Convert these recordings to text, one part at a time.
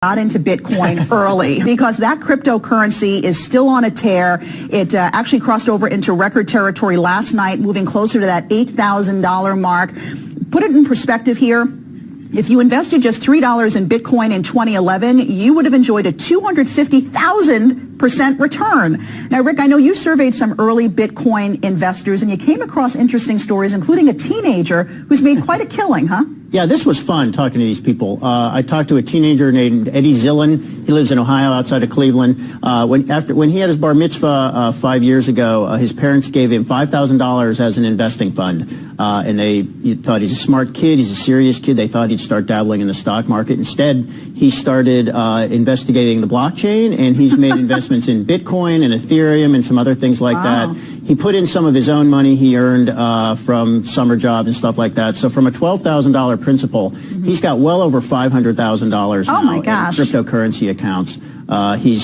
got into Bitcoin early because that cryptocurrency is still on a tear. It actually crossed over into record territory last night, moving closer to that $8,000 mark. Put it in perspective here. If you invested just $3 in Bitcoin in 2011, you would have enjoyed a 250,000% return. Now, Rick, I know you surveyed some early Bitcoin investors and you came across interesting stories, including a teenager who's made quite a killing, huh? Yeah, this was fun talking to these people. I talked to a teenager named Eddie Zillen. He lives in Ohio outside of Cleveland. When he had his bar mitzvah 5 years ago, his parents gave him $5,000 as an investing fund. And they thought he's a smart kid, he's a serious kid. They thought he'd start dabbling in the stock market. Instead, he started investigating the blockchain, and he's made investments in Bitcoin and Ethereum and some other things like that. He put in some of his own money he earned from summer jobs and stuff like that. So from a $12,000 principal, he's got well over $500,000 now in cryptocurrency accounts. He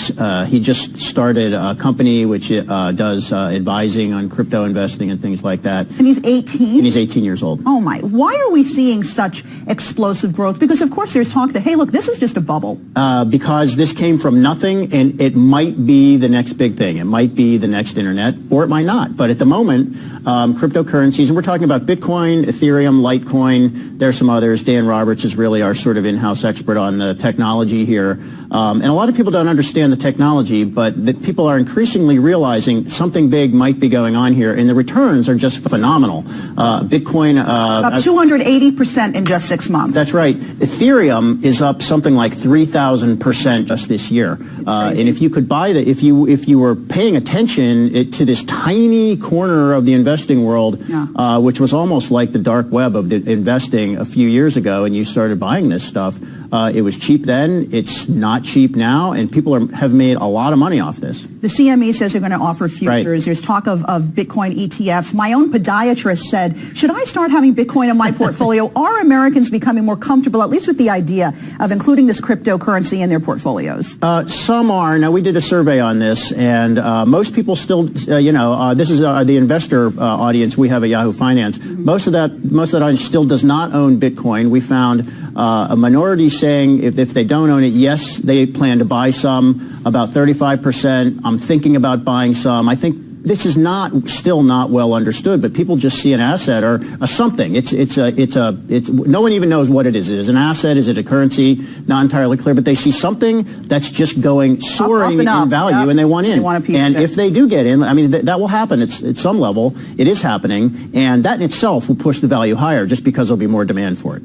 just started a company which does advising on crypto investing and things like that. And he's 18? And he's 18 years old. Oh my. Why are we seeing such explosive growth? Because of course there's talk that, hey, look, this is just a bubble. Because this came from nothing, and it might be the next big thing. It might be the next internet, or it might not. But at the moment, cryptocurrencies, and we're talking about Bitcoin, Ethereum, Litecoin, there's some others. Dan Roberts is really our sort of in-house expert on the technology here. And a lot of people don't understand the technology, but people are increasingly realizing something big might be going on here, and the returns are just phenomenal. Bitcoin... up 280% in just 6 months. That's right. Ethereum is up something like 3,000% just this year. And if you could buy that, if you were paying attention to this tiny corner of the investing world, which was almost like the dark web of the investing a few years ago, and you started buying this stuff, it was cheap then, it's not cheap now, and people have made a lot of money off this. The CME says they're going to offer futures. Right. There's talk of Bitcoin ETFs. My own podiatrist said, should I start having Bitcoin in my portfolio? Are Americans becoming more comfortable, at least with the idea of including this cryptocurrency in their portofolios? Some are. Now, we did a survey on this, and most people still, this is the investor audience we have at Yahoo Finance. Most of that audience still does not own Bitcoin. We found a minority saying if they don't own it, yes, they plan to buy some. About 35%. I'm thinking about buying some. I think this is still not well understood, but people just see an asset or a something. No one even knows what it is. Is it an asset? Is it a currency? Not entirely clear, but they see something that's just going soaring in value, and they want in. They want a piece and of it. If they do get in, I mean, that will happen. At some level, it is happening, and that in itself will push the value higher just because there'll be more demand for it.